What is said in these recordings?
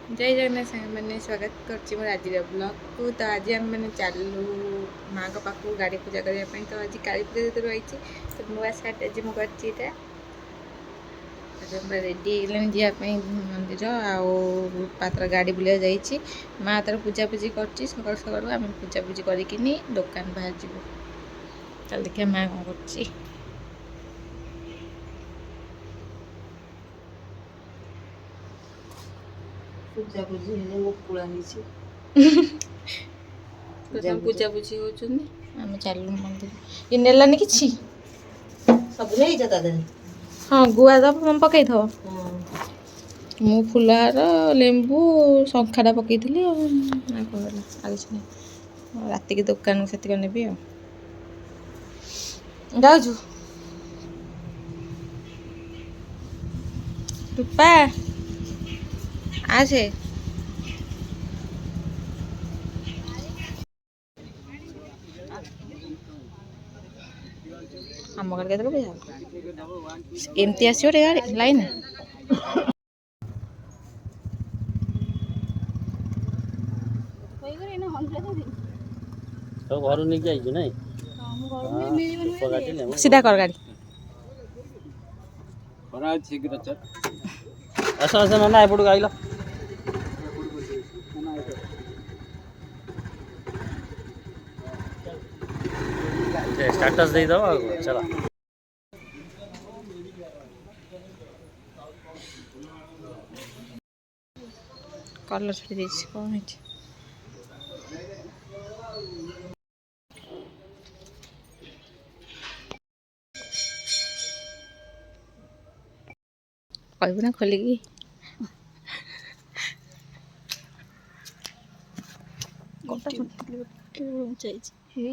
जय जगन्नाथ सांग मैंने स्वागत कर आज ब्लॉग को। तो आज आम मैंने चलू माँ को पाख गाड़ी पूजा करने। तो आज काली पूजा जो रही तो नुआ सार्ट आज मुझे रेडी जावाई मंदिर आत्र गाड़ी बुला जा माँ तार पूजा पूजी कर सका सका आम पूजा पूजी करके दुकान बाहर जीव। चल देखिए माँ कौन कर पूजा पूजी मुकुला पूजा पूजी होम चलू मंदिर ये नेलानी कि सब नहीं जाता दे। हाँ गुआ दब पकई थो मु फुलहार लेंबू शंखाटा पकई थी रात की दुकान से नेबी जाऊँ रूपा आसे आम गाड़ी के पैसा एमती आसो गाड़ी लाइन घर नहीं सीधा कर गाड़ी आस आस ना एपट आइल स्टाटस दे दो चलो कलर छाड़ी कौन है कहबू ना खोलिकी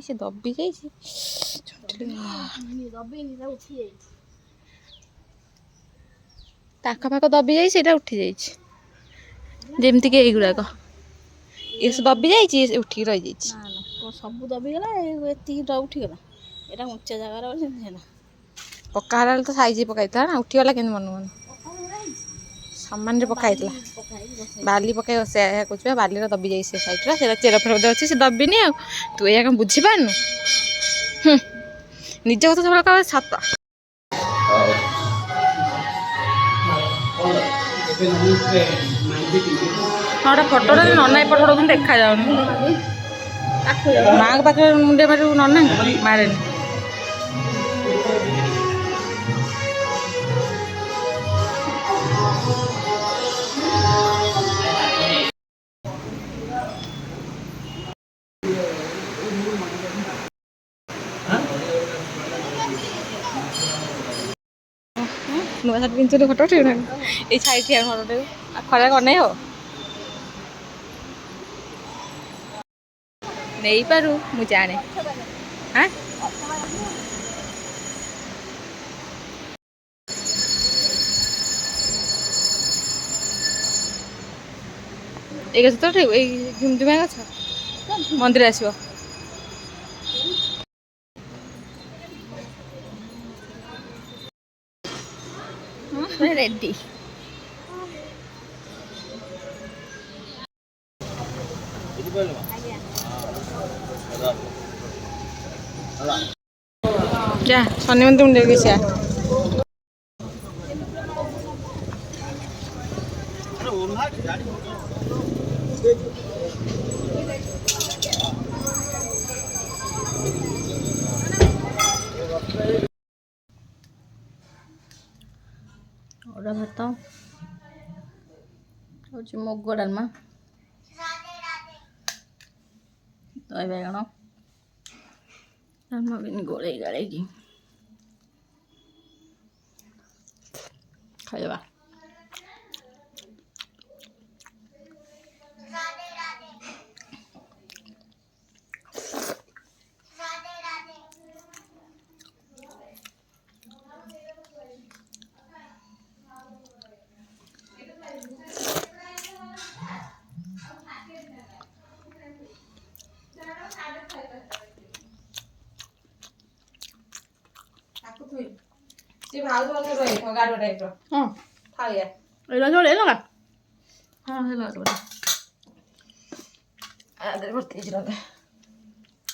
से दबी जा आखपाख दबी जा उठी जमती कि गुड़ाक ये दबी जा उठिक रही सब दबिगला ये उठीगला यहाँ उच्चा जगार पक्का हला तो साइज पकाई ना उठीगला के मन मन सामान पकाई बाली पकाई कुछ बाली दबी जाए से सैड से चेर फेर अच्छे से दबिनी आ तू या कम बुझीपारनु निज कथा सब कह सत हाँ फटो नना एपट देखा जाऊन माँ पाखे मुंडे मारे नना मारे नुआ सार्ट पिंधुनी फटो उठे ये छाई ठिया फटो खरा कर नहीं हो नहीं पारू मु जाने हाँ एक तो झुमझुमा गछ मंदिर आसो रेडी जा शनि मंदिर मुंडे किसिया और भात हूँ मुग डालमा दही बैगण डालमा भी गोले गाड़े खाइबा भाव गाड़ टाइप थालिया एला जोड़े लगा ହଁ ହେଲା ଗୋଟେ ଆଦେରେ ଭର୍ତ୍ତି ହେଇଛି ଲଙ୍କା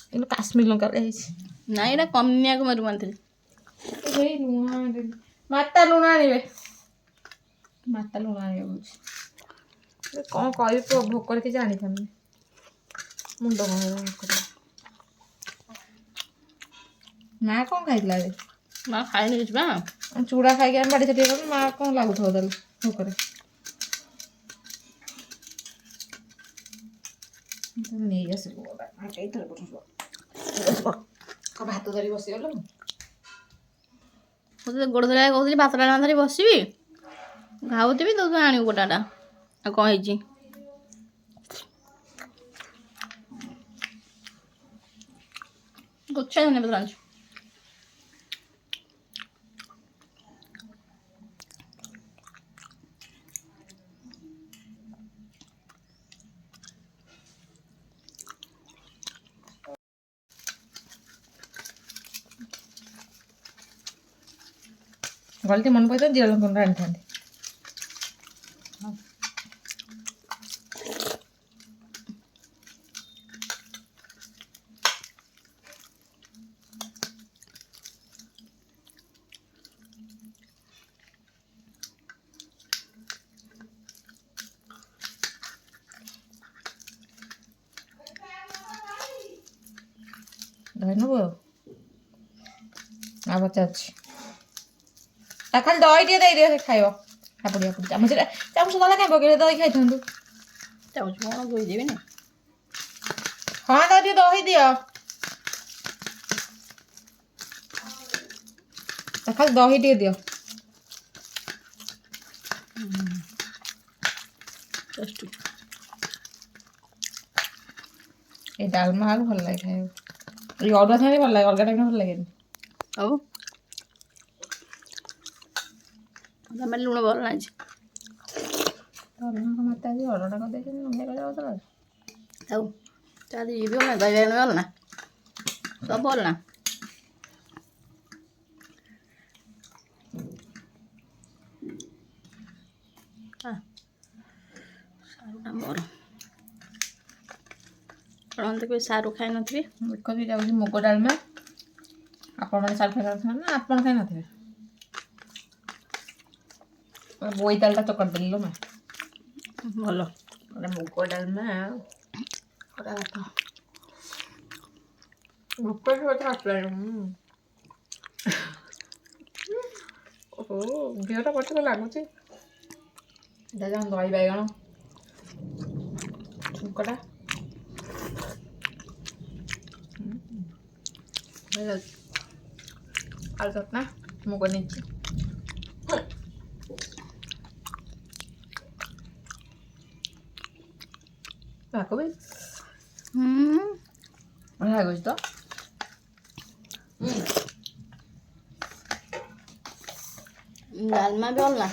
କିନ୍ତୁ କାଶ୍ମୀର ଲଙ୍କା ଭଳିଆ ହେଇଛି ନାଇଁ ଏଇଟା କନ୍ୟାକୁମାରୀରୁ ଆଣିଥିଲି। ସେଇ ଲୁଣ ଆଣିଦେବି ମାତା ଲୁଣ ଆଣିବେ ମାତା ଲୁଣ ଆଣିବେ କହୁଛି କ'ଣ କହିବି ପୁଅ ଭୋକରେ କିଛି ଆଣିଥାନ୍ତି ମୁଣ୍ଡ କ'ଣ ହେଲା ଭୋକରେ ମା କ'ଣ ଖାଇଥିଲା ଏବେ ମା ଖାଇନି କିଛି ବା ଚୁଡ଼ା ଖାଇକି ଆମେ ବାଡ଼ି ଛାଟିଆ କରୁ ମା କ'ଣ ଲାଗୁଥିବ ତାହେଲେ ଭୋକରେ ନେଇ ଆସିବୁ ଏଇଥର ଭାତ ଧରି ବସିଗଲୁ ମୁଁ ତ ଗୋଡ଼ ଧରିବାକୁ କହୁଥିଲି ଭାତ ଡାଲମା ଧରି ବସିବି ଖାଉଥିବି ତୁ ଆଣିବୁ ଗୋଟାଟା ଆଉ କ'ଣ ହେଇଛି ଗୁଚ୍ଛା ଧନିଆ ପତ୍ର ଆଣିଛୁ ଗଲତି ମନେ ପଡ଼ିଥିଲା ଜିରା ଲଙ୍କା ଆଣିଥାନ୍ତି ଧରି ନେବୁ ଆଉ ବଚା ଅଛି ଖାଲି ଦହି ଟିକେ ଦେଇଦିଅ ସେ ଖାଇବ ହାପୁଡ଼ି ହାପୁଡ଼ି ଚାମଚରେ ଚାମଚ ତାହେଲେ କାଇଁ ପକେଇଲେ ଦହି ଖାଇଥାନ୍ତୁ ଚାହୁଁଛୁ କ'ଣ ଧୋଇ ଦେବିନି ହଁ ତା ଟିକେ ଦହି ଦିଅ ଖାଲି ଦହି ଟିକେ ଦିଅ এই ডালমা আলু ଭଲ ଲାଗେ ଖାଇବାକୁ এই ଅରୁଆ ସାଙ୍ଗରେ ଭଲ ଲାଗେ ଅଲଗା ଟାଇମ୍ରେ ଭଲ ଲାଗେନି ଆଉ ତମେ ଲୁଣ ଭଲ ନାହିଁ ଅରୁଆ ମାତା ଆଜି ଅରୁଆଟା କରିଦେଇଛନ୍ତି ନହେଲେ କରିବା କଥା ଆଉ ଚାଲି ଯିବି ଭଲ ନା ଦହି ବାଇଗଣ ଭଲ ନା ସବୁ ଭଲ ନା ସାରୁଟା ମୋର କ'ଣ ଦେଖିବେ ସାରୁ ଖାଇନଥିବେ ଦେଖି ଯାଉଛି ମୁଗ ଡାଲମା ଆପଣମାନେ ସାରୁ ଖାଇନଥିବେ ନା ଆପଣ ଖାଇନଥିବେ ବୋଇତାଳୁଟା ଚକଟି ଦେଲି ଲୋ ମା ଭଲ ଗୋଟେ ମୁଗ ଡାଲମା ଖରା ଭାତ ଭୋକ ବି ଆସିଲାଣି ଓହୋ ଦେହଟା ପଛରେ ଲାଗୁଛି ଦହି ବାଇଗଣ ଛୁଙ୍କଟା ଆଳୁ ଚଟନା ମୁଗ ନେଇଛି ଭାଗ ବି ବଢ଼ିଆ ଲାଗୁଛି ତ ଡାଲମା ବି ଭଲ ନା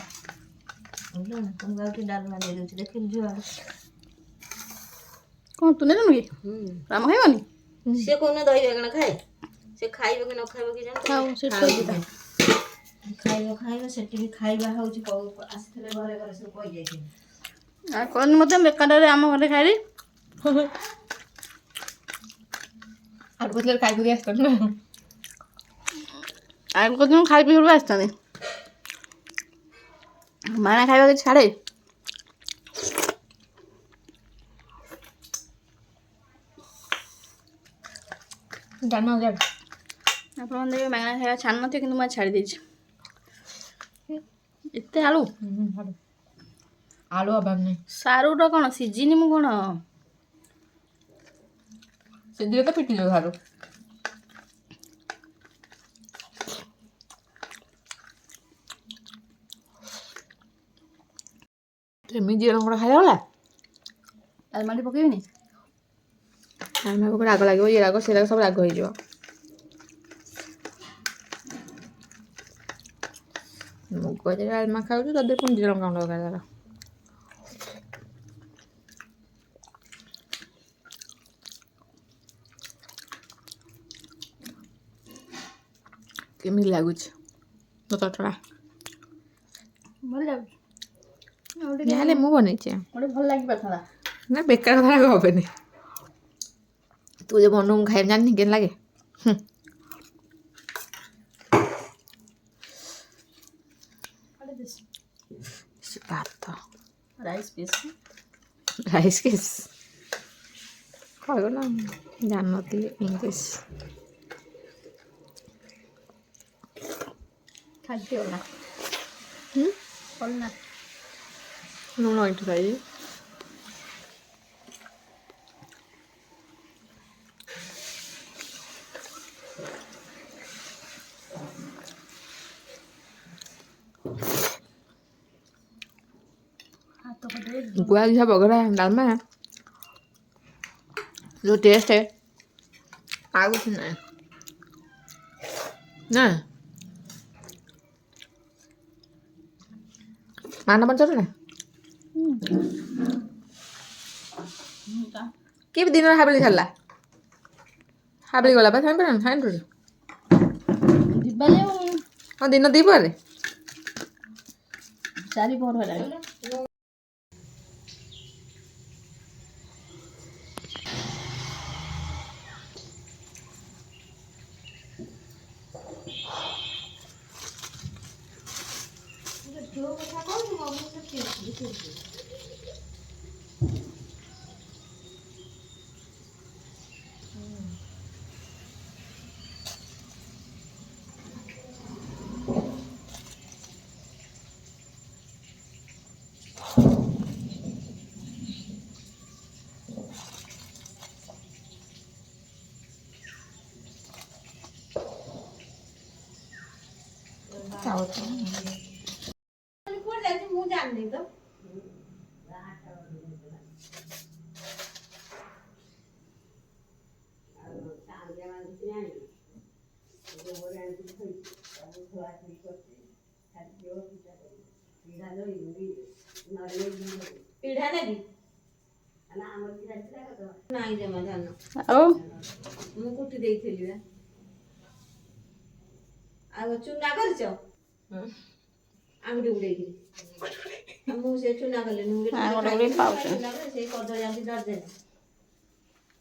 ମୁଁ ଭାବୁଛି ଡାଲମା ଦେଇଦେଉଛି ଦେଖିଲି ଝିଅ କ'ଣ ତୁ ନେଲୁ କି ରାମ ଖାଇବନି ସିଏ କୋଉଦିନ ଦହି ବାଇଗଣ ଖାଏ ସେ ଖାଇବ କି ନ ଖାଇବ କି ଖାଉ ଜାଣି ସେ ଥୋଇଦେଇଥା ଖାଇବ ସେଠି ବି ଖାଇବା ହଉଛି ଆସିଥିଲେ ଘରେ ଘରେ ସବୁ କହିଯାଇଥିଲି ଆଉ କହିନି ମୋତେ ବେକାରରେ ଆମ ଘରେ ଖାଇଲି ଆଳୁ କଥିଲେ ଖାଇକି ଆସିଥାନ୍ତି ନା ଆଉ କଦିନ ଖାଇ ପିଇ ଘରକୁ ଆସିଥାନ୍ତି ମାଣା ଖାଇବା କିଛି ଛାଡ଼େ ଡାଲମା ଯାକ ଆପଣମାନେ ଦେଖିବେ ମାଗଣା ଖାଇବା ଛାଡ଼ି ନଥିବେ କିନ୍ତୁ ମୁଁ ଛାଡ଼ି ଦେଇଛି ଏତେ ଆଳୁ ଆଳୁ ଅଭାବ ନାହିଁ ସାରୁଟା କ'ଣ ସିଝିନି ମୁଁ କ'ଣ ସେଦିନ ତ ପିଟିଯିବ ସାରୁ ଏମିତି ଜିରା ଲଙ୍କା ଖାଇଗଲା ଡାଲମାଟି ପକେଇବିନି ଡାଲମା ପକେଇ ରାଗ ଲାଗିବ ଇଏ ରାଗ ସେ ରାଗ ସବୁ ରାଗ ହେଇଯିବ ମୁଗ ଯେ ଡାଲମା ଖାଉଛୁ ତା ଦେହରେ ପୁଣି ଜିରା ଲଙ୍କା ଗୁଣ୍ଡ ଦରକାର ତାର କେମିତି ଲାଗୁଛି ତ ତଟଣା ଭଲ ଲାଗୁଛି ଆଉ ଯାହେଲେ ମୁଁ ବନେଇଛି ଗୋଟେ ଭଲ ଲାଗିପାରିଥାନ୍ତା। ନା ବେକାର କଥା ହବେନି ତୁ ଯେ ବନଉ ମୁଁ ଖାଇବି ଜାଣିନି କେନ୍ ଲାଗେ ଭାତ ରାଇସ୍ ପିସ୍ ରାଇସ୍ କିସ୍ କହିବ ନା ଜାଣିନଥିଲି ଇଂଲିଶ ଖାଦ୍ୟ ନା ଭଲ ନା ଲୁଣ ଏଇଠି ଖାଇବି ହାତ କରିଦେବେ ଗୁଆ ଘିଅ ବଗରା ଡାଲମା ଯେଉଁ ଟେଷ୍ଟ ଆଉ କିଛି ନାହିଁ ନା ମାନ ପଞ୍ଚର ନା କିଏ ବି ଦିନରେ ହାବିଳି ଛାଡ଼ିଲା ହାବିଳି ଗଲା ବା ସାଇନ୍ ଯିବାଲେ ହଁ ଦିନ ଦ୍ୱିପହରେ 4 ପହର ହେଲାଣି। କୁଆଡେ ଯାଇଛି ମୁଁ ଜାଣିନି ତ ପିଢା ନେବି ନାଇଁ ଜମା ଜାଣିନ ଆଉ ମୁଁ କୁଟି ଦେଇଥିଲି ବା ଆଉ ଚୁନା କରିଛ ଆଙ୍ଗୁଠି ଉଡେଇକିରି ମୁଁ ସେ ଚୁନା କଲିନି ଆଙ୍ଗୁଠି ଉଡେଇ ପାଉଛୁ। ସେଇ କଦଳୀ ଆଙ୍ଗୁଠି ଧରିଦେଲି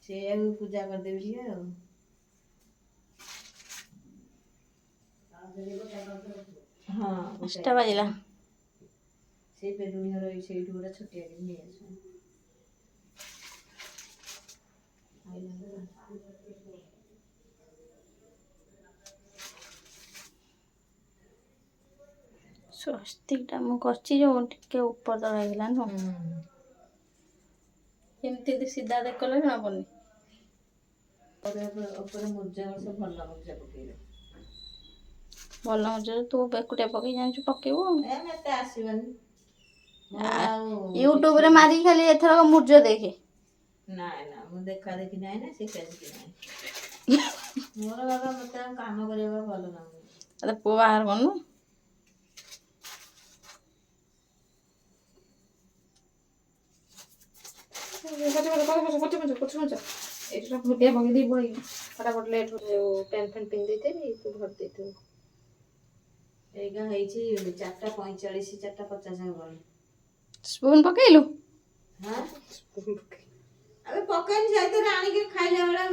ସେଇଆକୁ ପୂଜା କରିଦେବି ଟିକେ ଆଉ ହଁ 5ଟା ବାଜିଲା। ସେଇ ବେଲୁଣି ଘର ସେଇଠୁ ଗୋଟେ ଛୋଟିଆ ନେଇ ଆସ ସ୍ୱସ୍ତିକଟା ମୁଁ କରିଛି ଯୋଉ ଟିକେ ଉପର ତଳ ହେଇଗଲା ନୁହଁ ଏମିତି ସିଧା ଦେଖଲେ ଜଣା ପଡୁନି। ଉପରେ ମୁର୍ଜା ବର୍ଷ ଭଲ ମୁର୍ଜା ପକେଇବେ ଭଲ ମଜା ତୁ ଏକୁଟିଆ ପକେଇ ଜାଣିଛୁ ପକେଇବୁ ଏତେ ଆସିବନି ୟୁଟ୍ୟୁବରେ ମାରିକି ଖାଲି ଏଥରକ ମୂର୍ଜ ଦେଖେ। ନାଇଁ ନା ମୁଁ ଦେଖା ଦେଖି ନାହିଁ ନା ଶିଖା ଶିଖି ନାହିଁ ମୋର ବାବା ମତେ ଆଉ କାମ କରିବାକୁ ଭଲ ଲାଗୁନି ପୁଅ ବାହାର କରୁନୁ ଏଇଟା ଭୋଟିଆ ପକେଇ ଦେଇ ବହି ଫଟାଫଟ ଲେଟ୍ ପେନ୍ ଫେନ୍ ପିନ୍ଧି ଦେଇଥିବି ତୁ ଭରି ଦେଇଥିବୁ ଏଇକା ହେଇଛି 4:45 4:50 ହବଣି ସ୍ପୁନ୍ ପକେଇଲୁ ହଁ ଆବେ ପକେଇନି ସେଇଥିରେ ଆଣିକି ଖାଇଲା ବେଳେ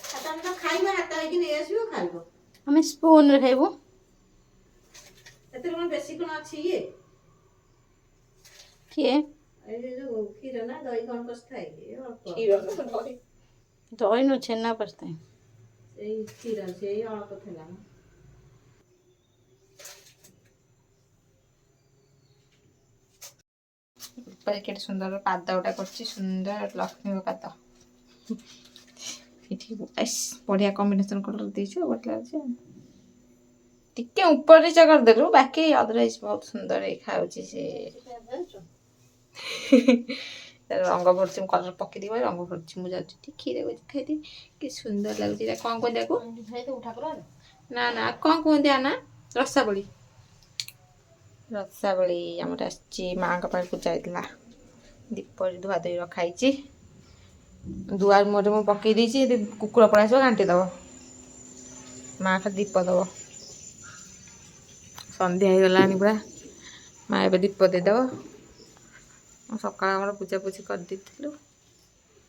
ହାତ ଖାଇବା ହାତ ହେଇକି ନେଇ ଆସିବ ଖାଇବ ଆମେ ସ୍ପୁନରେ ଖାଇବୁ ସେଥିରେ କଣ ବେଶୀ କଣ ଅଛି ଇଏ କିଏ ଏଇ ଯୋଉ କ୍ଷୀର ନା ଦହି କଣ ପଶିଥାଏ ଦହି ନୁ ଛେନା ପଶିଥାଏ ସେଇ କ୍ଷୀର ସେଇ ଅଳ୍ପ ଥିଲା ନା ଉପରେ କେତେ ସୁନ୍ଦର ପାଦ ଗୋଟେ କରିଛି ସୁନ୍ଦର ଲକ୍ଷ୍ମୀଙ୍କ ପାଦ ଏଠି ବଢିଆ କମ୍ବିନେସନ କଲର ଦେଇଛୁ ବଢିଆ ଲାଗୁଛି ଟିକେ ଉପରେ ଚା କରିଦେଲୁ ବାକି ଅଦରୱାଇଜ ବହୁତ ସୁନ୍ଦର ଦେଖାଯାଉଛି ସେ ରଙ୍ଗ ଭରୁଛି ମୁଁ କଲର ପକେଇଦେବି ରଙ୍ଗ ଭରୁଛି ମୁଁ ଯାଉଛି ଟିକେ କ୍ଷୀର ଖାଇଦେବି କି ସୁନ୍ଦର ଲାଗୁଛି ଏଇଟା କଣ କୁହନ୍ତି ଆକୁ ନା ନା କଣ କୁହନ୍ତି ଆନା ରସାବଳି ରସାବଳି ଆମର ଆସିଛି ମାଙ୍କ ପାଇଁ ପୂଜା ହେଇଥିଲା ଦୀପରେ ଧୁଆ ଧୋଇ ରଖା ହେଇଛି ଦୁଆର ମୁହଁରେ ମୁଁ ପକେଇ ଦେଇଛି ଯଦି କୁକୁର ପଳେଇ ଆସିବ ଘାଣ୍ଟି ଦେବ ମା ଖାଲି ଦୀପ ଦେବ ସନ୍ଧ୍ୟା ହେଇଗଲାଣି ପୁରା ମା ଏବେ ଦୀପ ଦେଇଦେବ ସକାଳେ ଆମର ପୂଜାପୂଜି କରିଦେଇଥିଲୁ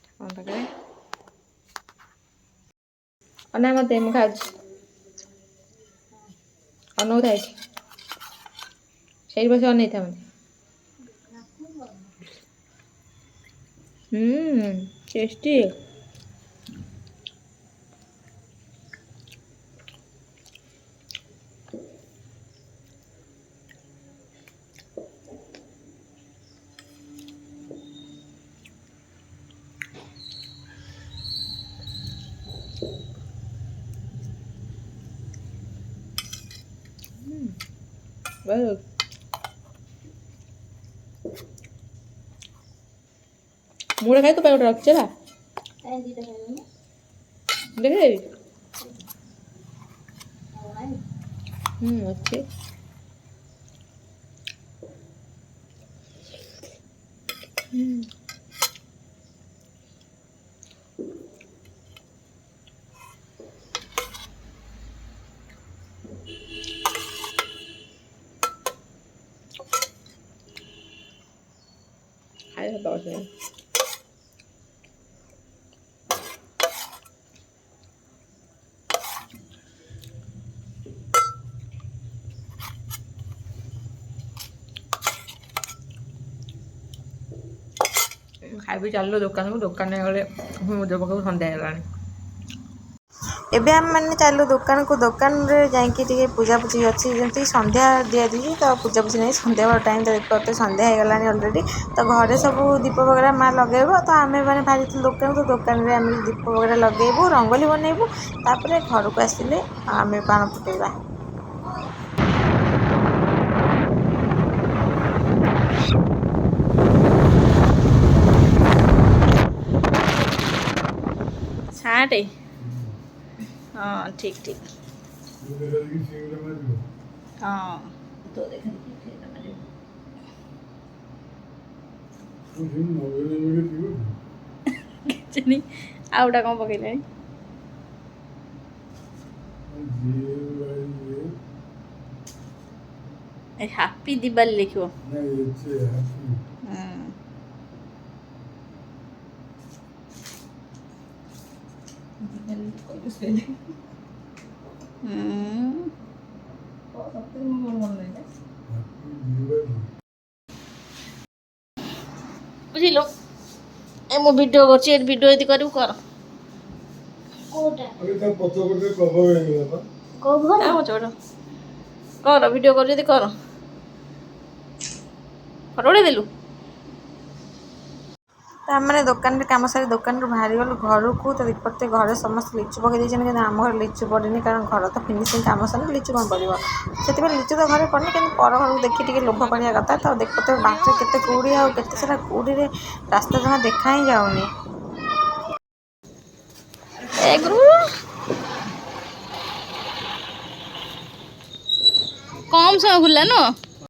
ଠାକୁରଙ୍କ ପାଖରେ। ଅନା ମତେ ମୁଁ ଖାଉଛି ଅନଉ ଥାଇଛି ସେଇଠି ବସି ଅନେଇଥା ମତେ। ଟେଷ୍ଟି। Very good. ମୁড়େ ଖାଇ ତୋ ପାଇଁ ଗୋଟେ ରଖିଛି ହେଲା ଦେଖିଦେବି। ଅଛି ଖାଇବା ଦଶ ଖାଇବି ଚାଲିଲୁ ଦୋକାନକୁ। ଦୋକାନରେ ଗଲେ ମୁଦ ପକାଇବୁ ସନ୍ଧ୍ୟା ହେଇଗଲାଣି। ଏବେ ଆମେମାନେ ଚାଲୁ ଦୋକାନକୁ। ଦୋକାନରେ ଯାଇକି ଟିକେ ପୂଜାପୂଜି ଅଛି ଯେମିତି ସନ୍ଧ୍ୟା ଦିଆଦିଏ ତ ପୂଜାପୂଜି ନାହିଁ ସନ୍ଧ୍ୟା ବେଳ ଟାଇମ୍ ତ ଦେଖିପାରୁଥିବେ ସନ୍ଧ୍ୟା ହେଇଗଲାଣି ଅଲରେଡ଼ି। ତ ଘରେ ସବୁ ଦୀପ ବଗେରା ମା ଲଗାଇବ ତ ଆମେ ମାନେ ବାହାରିଥିଲୁ ଦୋକାନକୁ। ଦୋକାନରେ ଆମେ ଦୀପ ବଗେରା ଲଗାଇବୁ ରଙ୍ଗୋଲି ବନେଇବୁ ତାପରେ ଘରକୁ ଆସିଲେ ଆମେ ବାଣ ଫୁଟାଇବା। ଛାଟେ ହଁ ଠିକ୍ ଠିକ୍ ହଁ ତ ଦେଖ କିଛି ଆଉଟା କ'ଣ ପକେଇଲାଣି ହାପି ଦିୱାଲି ଲେଖିବ। ବୁଝିଲୁ ଏ ମୁଁ ଭିଡ଼ିଓ କରୁଛି ଏ ଭିଡ଼ିଓ ଯଦି କରିବୁ କର କର ଭିଡ଼ିଓ କରୁ ଯଦି କର ଫଟୋ ଉଠେଇ ଦେଲୁ। ତ ଆମେ ଦୋକାନରେ କାମ ସାରି ଦୋକାନରୁ ବାହାରିଗଲୁ ଘରକୁ। ତ ଦେଖିପାରୁଥିବେ ଘରେ ସମସ୍ତେ ଲିଚୁ ପକେଇ ଦେଇଛନ୍ତି କିନ୍ତୁ ଆମ ଘରେ ଲିଚୁ ପଡ଼ିନି କାରଣ ଘର ତ ଫିନିସିଂ କାମ ସରିଲେ ଲିଚୁ କ'ଣ ପଡ଼ିବ। ସେଥିପାଇଁ ଲିଚୁ ତ ଘରେ ପଡ଼ିନି କିନ୍ତୁ ପର ଘରକୁ ଦେଖି ଟିକେ ଲୋଭ କରିବା କଥା। ତ ଦେଖିପାରୁଥିବେ ବାଟରେ କେତେ କୁହୁଡ଼ି ଆଉ କେତେ ସାରା କୁହୁଡ଼ିରେ ରାସ୍ତା ଜମା ଦେଖା ହିଁ ଯାଉନି। କମ୍ ସମୟ ବୁଲିଲା ନ